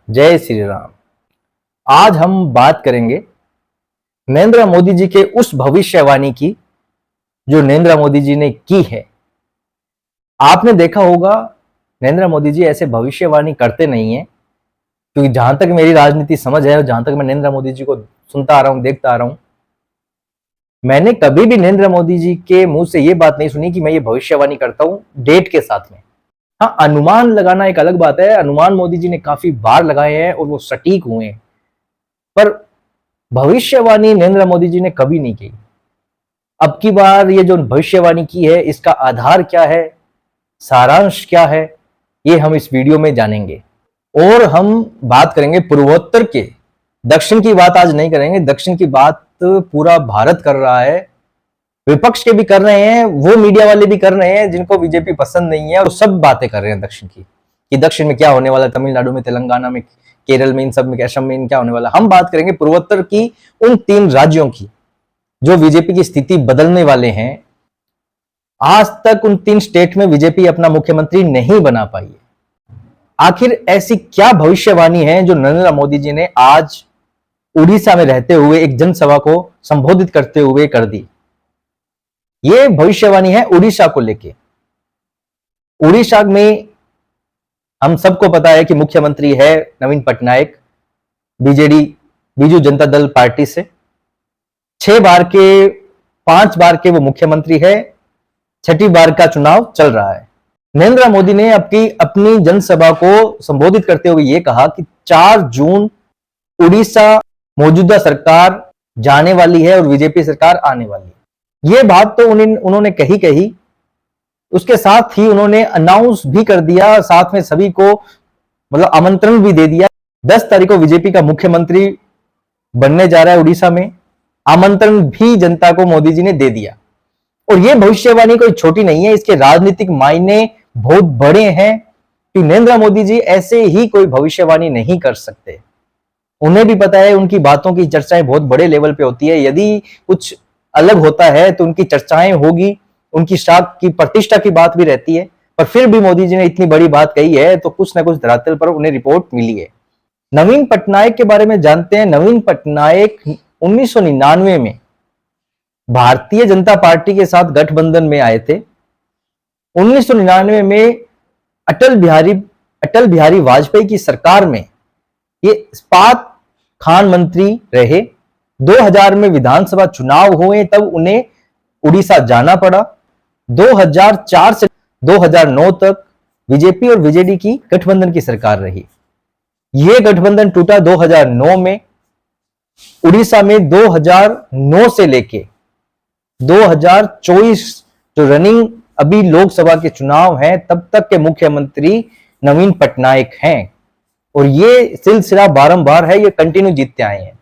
जय श्री राम। आज हम बात करेंगे नरेंद्र मोदी जी के उस भविष्यवाणी की जो नरेंद्र मोदी जी ने की है। आपने देखा होगा नरेंद्र मोदी जी ऐसे भविष्यवाणी करते नहीं है, क्योंकि जहां तक मेरी राजनीति समझ है और जहां तक मैं नरेंद्र मोदी जी को सुनता आ रहा हूं, देखता आ रहा हूं, मैंने कभी भी नरेंद्र मोदी जी के मुंह से ये बात नहीं सुनी कि मैं ये भविष्यवाणी करता हूं डेट के साथ में। हाँ, अनुमान लगाना एक अलग बात है। अनुमान मोदी जी ने काफी बार लगाए हैं और वो सटीक हुए हैं, पर भविष्यवाणी नरेंद्र मोदी जी ने कभी नहीं की। अब की बार ये जो भविष्यवाणी की है, इसका आधार क्या है, सारांश क्या है, ये हम इस वीडियो में जानेंगे। और हम बात करेंगे पूर्वोत्तर के, दक्षिण की बात आज नहीं करेंगे। दक्षिण की बात पूरा भारत कर रहा है, विपक्ष के भी कर रहे हैं, वो मीडिया वाले भी कर रहे हैं जिनको बीजेपी पसंद नहीं है, और सब बातें कर रहे हैं दक्षिण की कि दक्षिण में क्या होने वाला है, तमिलनाडु में, तेलंगाना में, केरल में, इन सब में, असम में क्या होने वाला। हम बात करेंगे पूर्वोत्तर की, उन 3 राज्यों की जो बीजेपी की स्थिति बदलने वाले हैं। आज तक उन 3 स्टेट में बीजेपी अपना मुख्यमंत्री नहीं बना पाई है। आखिर ऐसी क्या भविष्यवाणी है जो नरेंद्र मोदी जी ने आज उड़ीसा में रहते हुए एक जनसभा को संबोधित करते हुए कर दी। यह भविष्यवाणी है उड़ीसा को लेके। उड़ीसा में हम सबको पता है कि मुख्यमंत्री है नवीन पटनायक, बीजेडी, बीजू जनता दल पार्टी से 5 बार के वो मुख्यमंत्री है। 6ठी बार का चुनाव चल रहा है। नरेंद्र मोदी ने अपनी जनसभा को संबोधित करते हुए यह कहा कि 4 जून उड़ीसा मौजूदा सरकार जाने वाली है और बीजेपी सरकार आने वाली है। यह बात तो उन्होंने कही, उसके साथ ही उन्होंने अनाउंस भी कर दिया, साथ में सभी को मतलब आमंत्रण भी दे दिया। 10 तारीख को बीजेपी का मुख्यमंत्री बनने जा रहा है उड़ीसा में। आमंत्रण भी जनता को मोदी जी ने दे दिया। और यह भविष्यवाणी कोई छोटी नहीं है, इसके राजनीतिक मायने बहुत बड़े हैं कि नरेंद्र मोदी जी ऐसे ही कोई भविष्यवाणी नहीं कर सकते। उन्हें भी पता है, उनकी बातों की चर्चाएं बहुत बड़े लेवल पे होती है। यदि कुछ अलग होता है तो उनकी चर्चाएं होगी, उनकी शाख की प्रतिष्ठा की बात भी रहती है। पर फिर भी मोदी जी ने इतनी बड़ी बात कही है तो कुछ ना कुछ धरातल पर उन्हें रिपोर्ट मिली है। नवीन पटनायक के बारे में जानते हैं। नवीन पटनायक 1999 में भारतीय जनता पार्टी के साथ गठबंधन में आए थे। 1999 में अटल बिहारी वाजपेयी की सरकार में ये इस्पात खान मंत्री रहे। 2000 में विधानसभा चुनाव हुए, तब उन्हें उड़ीसा जाना पड़ा। 2004 से 2009 तक बीजेपी और बीजेडी की गठबंधन की सरकार रही। यह गठबंधन टूटा 2009 में। उड़ीसा में 2009 से लेके 2024 जो रनिंग अभी लोकसभा के चुनाव हैं, तब तक के मुख्यमंत्री नवीन पटनायक हैं। और ये सिलसिला बारंबार है, ये कंटिन्यू जीतते आए हैं।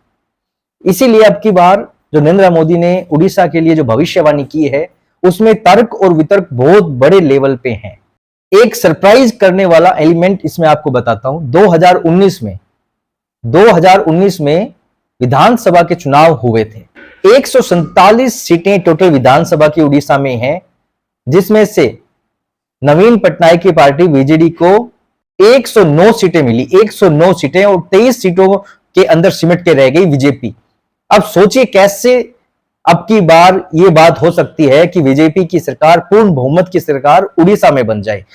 इसीलिए अब की बार जो नरेंद्र मोदी ने उड़ीसा के लिए जो भविष्यवाणी की है, उसमें तर्क और वितर्क बहुत बड़े लेवल पे हैं। एक सरप्राइज करने वाला एलिमेंट इसमें आपको बताता हूं। 2019 में विधानसभा के चुनाव हुए थे। 147 सीटें टोटल विधानसभा की उड़ीसा में हैं, जिसमें से नवीन पटनायक की पार्टी बीजेडी को 109 सीटें मिली। 109 सीटें, और 23 सीटों के अंदर सिमट के रह गई बीजेपी। अब सोचिए कैसे अब की बार यह बात हो सकती है कि बीजेपी की सरकार, पूर्ण बहुमत की सरकार उड़ीसा में बन जाए।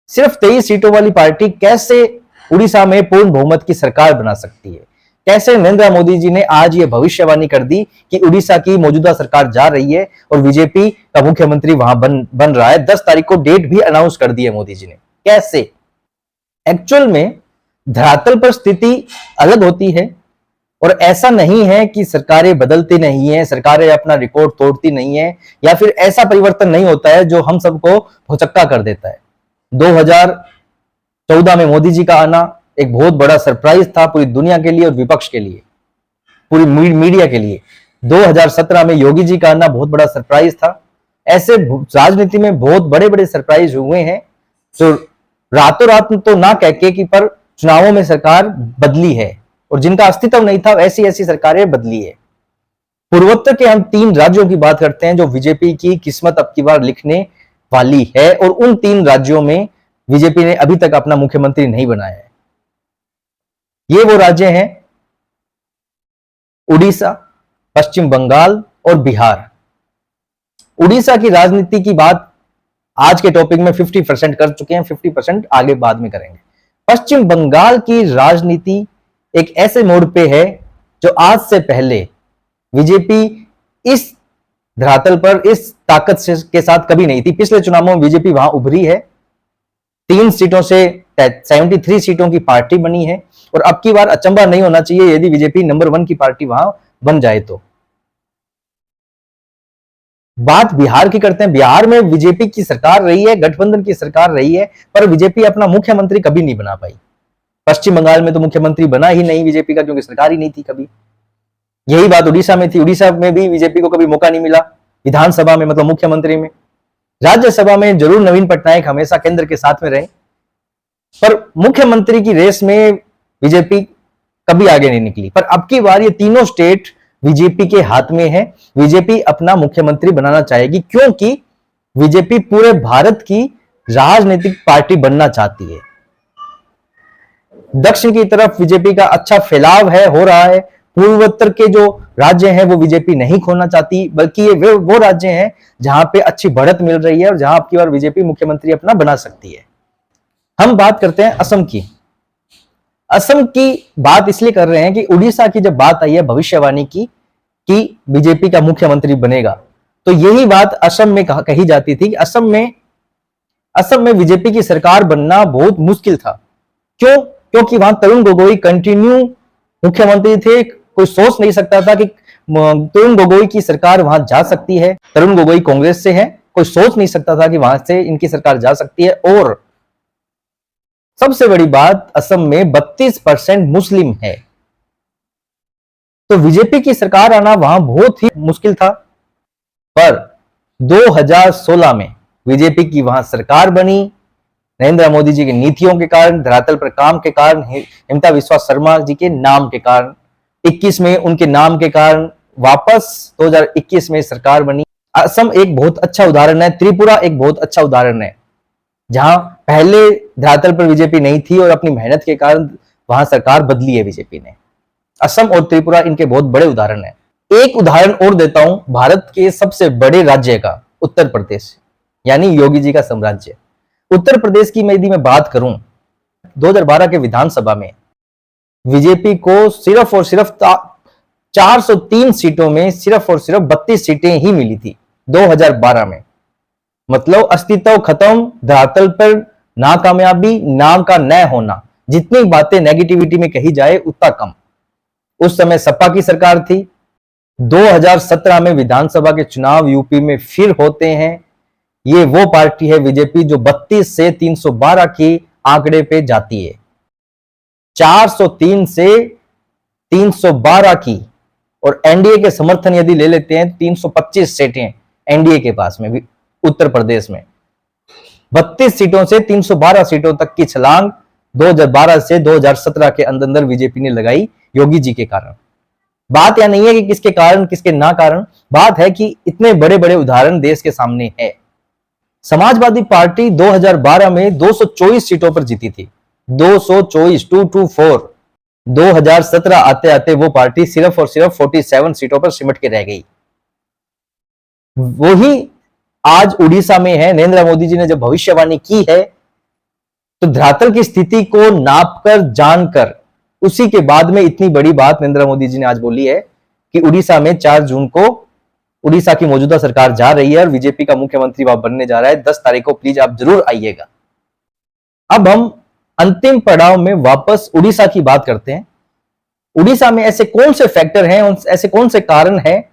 सिर्फ 23 सीटों वाली पार्टी कैसे उड़ीसा में पूर्ण बहुमत की सरकार बना सकती है? कैसे नरेंद्र मोदी जी ने आज ये भविष्यवाणी कर दी कि उड़ीसा की मौजूदा सरकार जा रही है और बीजेपी का मुख्यमंत्री वहां बन रहा है। 10 तारीख को डेट भी अनाउंस कर दी है मोदी जी ने। कैसे? एक्चुअल में धरातल पर स्थिति अलग होती है, और ऐसा नहीं है कि सरकारें बदलती नहीं है, सरकारें अपना रिकॉर्ड तोड़ती नहीं है, या फिर ऐसा परिवर्तन नहीं होता है जो हम सबको भौचक्का कर देता है। 2014 में मोदी जी का आना एक बहुत बड़ा सरप्राइज था पूरी दुनिया के लिए और विपक्ष के लिए, पूरी मीडिया के लिए। 2017 में योगी जी का आना बहुत बड़ा सरप्राइज था। ऐसे राजनीति में बहुत बड़े बड़े सरप्राइज हुए हैं जो रातों रात तो ना कह के कि पर चुनावों में सरकार बदली है, और जिनका अस्तित्व नहीं था ऐसी ऐसी सरकारें बदली है। पूर्वोत्तर के हम 3 राज्यों की बात करते हैं जो बीजेपी की किस्मत अब की बार लिखने वाली है, और उन 3 राज्यों में बीजेपी ने अभी तक अपना मुख्यमंत्री नहीं बनाया है। ये वो राज्य हैं उड़ीसा, पश्चिम बंगाल और बिहार। उड़ीसा की राजनीति की बात आज के टॉपिक में 50% कर चुके हैं, 50% आगे बाद में करेंगे। पश्चिम बंगाल की राजनीति एक ऐसे मोड़ पे है जो आज से पहले बीजेपी इस धरातल पर इस ताकत के साथ कभी नहीं थी। पिछले चुनावों में बीजेपी वहां उभरी है, 3 सीटों से 73 सीटों की पार्टी बनी है, और अब की बार अचंभा नहीं होना चाहिए यदि बीजेपी नंबर 1 की पार्टी वहां बन जाए तो। बात बिहार की करते हैं। बिहार में बीजेपी की सरकार रही है, गठबंधन की सरकार रही है, पर बीजेपी अपना मुख्यमंत्री कभी नहीं बना पाई। पश्चिम बंगाल में तो मुख्यमंत्री बना ही नहीं बीजेपी का, क्योंकि सरकार ही नहीं थी कभी। यही बात उड़ीसा में थी। उड़ीसा में भी बीजेपी को कभी मौका नहीं मिला विधानसभा में, मतलब मुख्यमंत्री में। राज्यसभा में जरूर नवीन पटनायक हमेशा केंद्र के साथ में रहे, पर मुख्यमंत्री की रेस में बीजेपी कभी आगे नहीं निकली। पर अब की बार ये तीनों स्टेट बीजेपी के हाथ में है। बीजेपी अपना मुख्यमंत्री बनाना चाहेगी, क्योंकि बीजेपी पूरे भारत की राजनीतिक पार्टी बनना चाहती है। दक्षिण की तरफ बीजेपी का अच्छा फैलाव है, हो रहा है। पूर्वोत्तर के जो राज्य हैं वो बीजेपी नहीं खोलना चाहती, बल्कि ये वो राज्य हैं जहां पे अच्छी बढ़त मिल रही है और जहां अब की बार बीजेपी मुख्यमंत्री अपना बना सकती है। हम बात करते हैं असम की। असम की बात इसलिए कर रहे हैं कि उड़ीसा की जब बात आई है भविष्यवाणी की कि बीजेपी का मुख्यमंत्री बनेगा, तो यही बात असम में कही जाती थी कि असम में बीजेपी की सरकार बनना बहुत मुश्किल था। क्यों? क्योंकि वहां तरुण गोगोई कंटिन्यू मुख्यमंत्री थे। कोई सोच नहीं सकता था कि तरुण गोगोई की सरकार वहां जा सकती है। तरुण गोगोई कांग्रेस से है, कोई सोच नहीं सकता था कि वहां से इनकी सरकार जा सकती है। और सबसे बड़ी बात, असम में 32% मुस्लिम है, तो बीजेपी की सरकार आना वहां बहुत ही मुश्किल था। पर 2016 में बीजेपी की वहां सरकार बनी। नरेंद्र मोदी जी की नीतियों के कारण, धरातल पर काम के कारण, हिमंता बिस्वा शर्मा जी के नाम के कारण, 21 में उनके नाम के कारण वापस 2021 में सरकार बनी। असम एक बहुत अच्छा उदाहरण है। त्रिपुरा एक बहुत अच्छा उदाहरण है, जहां पहले धरातल पर बीजेपी नहीं थी और अपनी मेहनत के कारण वहां सरकार बदली है बीजेपी ने। असम और त्रिपुरा इनके बहुत बड़े उदाहरण है। एक उदाहरण और देता हूं भारत के सबसे बड़े राज्य का, उत्तर प्रदेश, यानी योगी जी का साम्राज्य। उत्तर प्रदेश की यदि मैं बात करूं, 2012 के विधानसभा में बीजेपी को सिर्फ और सिर्फ 403 सीटों में सिर्फ और सिर्फ 32 सीटें ही मिली थी 2012 में। मतलब अस्तित्व खत्म, धरातल पर नाकामयाबी, नाम का न होना। जितनी बातें नेगेटिविटी में कही जाए उतना कम। उस समय सपा की सरकार थी। 2017 में विधानसभा के चुनाव यूपी में फिर होते हैं। ये वो पार्टी है बीजेपी जो 32 से 312 की आंकड़े पे जाती है। 403 से 312 की, और एनडीए के समर्थन यदि ले लेते हैं 325 सीटें एनडीए के पास में भी उत्तर प्रदेश में। 32 सीटों से 312 सीटों तक की छलांग 2012 से 2017 के अंदर बीजेपी ने लगाई, योगी जी के कारण। बात यह नहीं है कि किसके कारण किसके ना कारण, बात है कि इतने बड़े बड़े उदाहरण देश के सामने है। समाजवादी पार्टी 2012 में 224 सीटों पर जीती थी, 224, 224। 2017 आते आते वो पार्टी सिर्फ और सिर्फ 47 सीटों पर सिमट के रह गई। वही आज उड़ीसा में है। नरेंद्र मोदी जी ने जब भविष्यवाणी की है तो धरातल की स्थिति को नापकर, जानकर, उसी के बाद में इतनी बड़ी बात नरेंद्र मोदी जी ने आज बोली है कि उड़ीसा में 4 जून को उड़ीसा की मौजूदा सरकार जा रही है और बीजेपी का मुख्यमंत्री वहां बनने जा रहा है। 10 तारीख को प्लीज आप जरूर आइएगा। अब हम अंतिम पड़ाव में वापस उड़ीसा की बात करते हैं। उड़ीसा में ऐसे कौन से फैक्टर हैं, ऐसे कौन से कारण हैं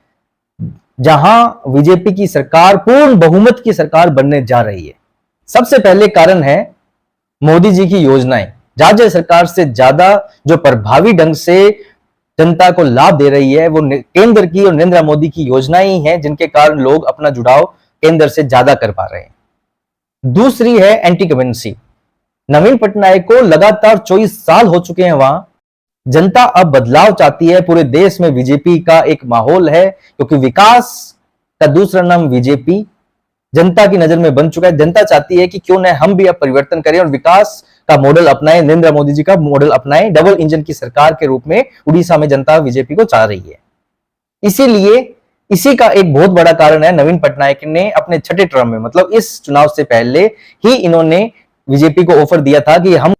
जहां बीजेपी की सरकार, पूर्ण बहुमत की सरकार बनने जा रही है। सबसे पहले कारण है मोदी जी की योजनाएं। राज्य सरकार से ज्यादा जो प्रभावी ढंग से जनता को लाभ दे रही है वो केंद्र की और नरेंद्र मोदी की योजनाएं ही हैं, जिनके कारण लोग अपना जुड़ाव केंद्र से ज्यादा कर पा रहे हैं। दूसरी है एंटी कमेंसी। नवीन पटनायक को लगातार 24 साल हो चुके हैं वहां। जनता अब बदलाव चाहती है। पूरे देश में बीजेपी का एक माहौल है, क्योंकि विकास का दूसरा नाम बीजेपी, जनता की नजर में बन चुका है। जनता चाहती है कि क्यों न हम भी अब परिवर्तन करें और विकास का मॉडल अपनाएं, नरेंद्र मोदी जी का मॉडल अपनाएं। डबल इंजन की सरकार के रूप में उड़ीसा में जनता बीजेपी को चाह रही है। इसीलिए इसी का एक बहुत बड़ा कारण है, नवीन पटनायक ने अपने छठे टर्म में, मतलब इस चुनाव से पहले ही इन्होंने बीजेपी को ऑफर दिया था कि हम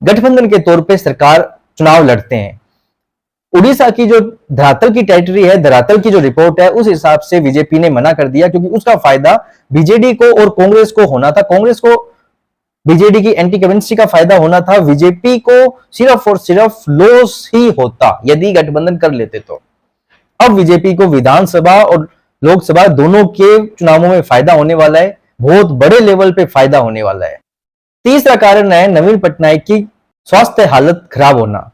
गठबंधन के तौर पे सरकार चुनाव लड़ते हैं। उड़ीसा की जो धरातल की टेरिटरी है, धरातल की जो रिपोर्ट है, उस हिसाब से बीजेपी ने मना कर दिया, क्योंकि उसका फायदा बीजेडी को और कांग्रेस को होना था। कांग्रेस को बीजेडी की एंटी कमेंसी का फायदा होना था, बीजेपी को सिर्फ और सिर्फ लॉस ही होता यदि गठबंधन कर लेते तो। अब बीजेपी को विधानसभा और लोकसभा दोनों के चुनावों में फायदा होने वाला है, बहुत बड़े लेवल पे फायदा होने वाला है। तीसरा कारण है नवीन पटनायक की स्वास्थ्य हालत खराब होना।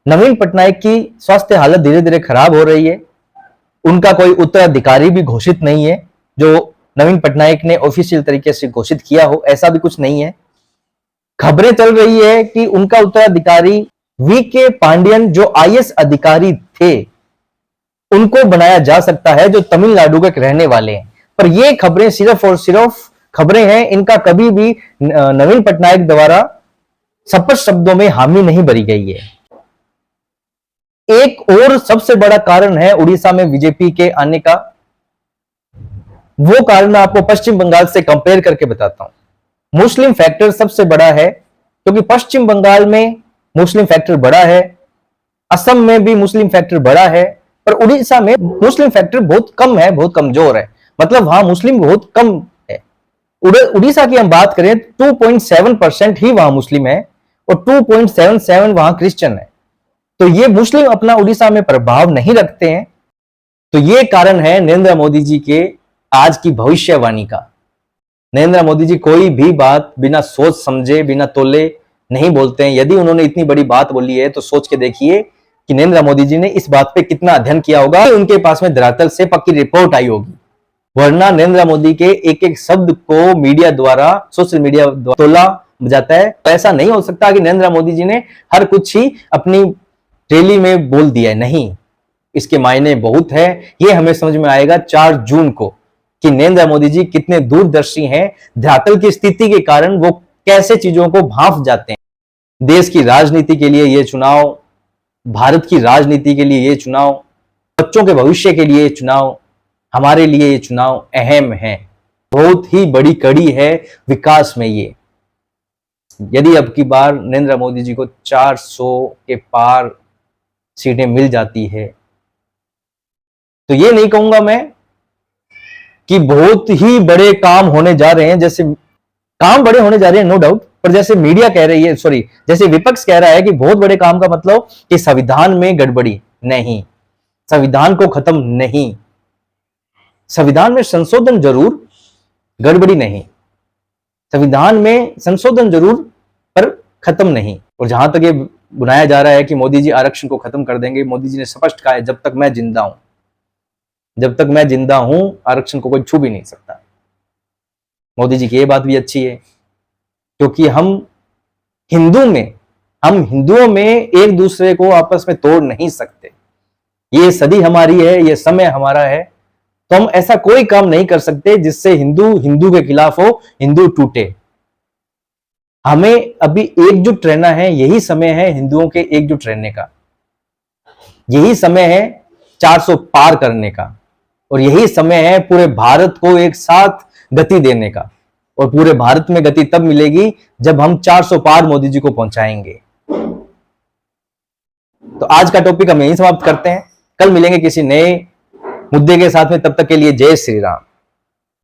नवीन पटनायक की स्वास्थ्य हालत धीरे धीरे खराब हो रही है। उनका कोई उत्तराधिकारी भी घोषित नहीं है, जो नवीन पटनायक ने ऑफिशियल तरीके से घोषित किया हो, ऐसा भी कुछ नहीं है। खबरें चल रही है कि उनका उत्तराधिकारी वीके पांडियन, जो आईएएस अधिकारी थे, उनको बनाया जा सकता है, जो तमिलनाडु के रहने वाले हैं। पर ये खबरें सिर्फ और सिर्फ खबरें हैं, इनका कभी भी नवीन पटनायक द्वारा स्पष्ट शब्दों में हामी नहीं भरी गई है। एक और सबसे बड़ा कारण है उड़ीसा में बीजेपी के आने का, वो कारण मैं आपको पश्चिम बंगाल से कंपेयर करके बताता हूं। मुस्लिम फैक्टर सबसे बड़ा है, क्योंकि पश्चिम बंगाल में मुस्लिम फैक्टर बड़ा है, असम में भी मुस्लिम फैक्टर बड़ा है, पर उड़ीसा में मुस्लिम फैक्टर बहुत कम है, बहुत कमजोर है। मतलब वहां मुस्लिम बहुत कम है। उड़ीसा की हम बात करें 2.7% ही वहां मुस्लिम है और 2.77 वहां क्रिश्चियन है। तो ये मुस्लिम अपना उड़ीसा में प्रभाव नहीं रखते हैं। तो ये कारण है नरेंद्र मोदी जी के आज की भविष्यवाणी का। नरेंद्र मोदी जी कोई भी बात बिना सोच समझे, बिना तोले नहीं बोलते हैं। यदि उन्होंने इतनी बड़ी बात बोली है तो सोच के देखिए कि नरेंद्र मोदी जी ने इस बात पे कितना अध्ययन किया होगा, उनके पास में धरातल से पक्की रिपोर्ट आई होगी। वरना नरेंद्र मोदी के एक एक शब्द को मीडिया द्वारा, सोशल मीडिया द्वारा तोला जाता है। तो ऐसा नहीं हो सकता कि नरेंद्र मोदी जी ने हर कुछ ही अपनी रैली में बोल दिया है। नहीं, इसके मायने बहुत है। ये हमें समझ में आएगा 4 जून को कि नरेंद्र मोदी जी कितने दूरदर्शी हैं। धरातल की स्थिति के कारण वो कैसे चीजों को भांप जाते हैं। देश की राजनीति के लिए ये चुनाव, भारत की राजनीति के लिए ये चुनाव, बच्चों के भविष्य के लिए ये चुनाव, हमारे लिए ये चुनाव अहम है। बहुत ही बड़ी कड़ी है विकास में ये। यदि अब की बार नरेंद्र मोदी जी को 400 के पार सीटें मिल जाती है, तो ये नहीं कहूंगा मैं कि बहुत ही बड़े काम होने जा रहे हैं। जैसे काम बड़े होने जा रहे हैं, नो डाउट, पर जैसे मीडिया कह रही है, सॉरी, जैसे विपक्ष कह रहा है कि बहुत बड़े काम का मतलब कि संविधान में गड़बड़ी नहीं, संविधान को खत्म नहीं। संविधान में संशोधन जरूर, गड़बड़ी नहीं। संविधान में संशोधन जरूर, पर खत्म नहीं। और जहां तक ये बुनाया जा रहा है कि मोदी जी आरक्षण को खत्म कर देंगे, मोदी जी ने स्पष्ट कहा है, जब तक मैं जिंदा हूं, जब तक मैं जिंदा हूं आरक्षण को कोई छू भी नहीं सकता। मोदी जी की ये बात भी अच्छी है, क्योंकि हम हिंदुओं में एक दूसरे को आपस में तोड़ नहीं सकते। ये सदी हमारी है, ये समय हमारा है, तो हम ऐसा कोई काम नहीं कर सकते जिससे हिंदू के खिलाफ हो, हिंदू टूटे। हमें अभी एकजुट रहना है। यही समय है हिंदुओं के एकजुट रहने का, यही समय है 400 पार करने का, और यही समय है पूरे भारत को एक साथ गति देने का। और पूरे भारत में गति तब मिलेगी जब हम 400 पार मोदी जी को पहुंचाएंगे। तो आज का टॉपिक हम यहीं समाप्त करते हैं। कल मिलेंगे किसी नए मुद्दे के साथ में, तब तक के लिए जय श्री राम।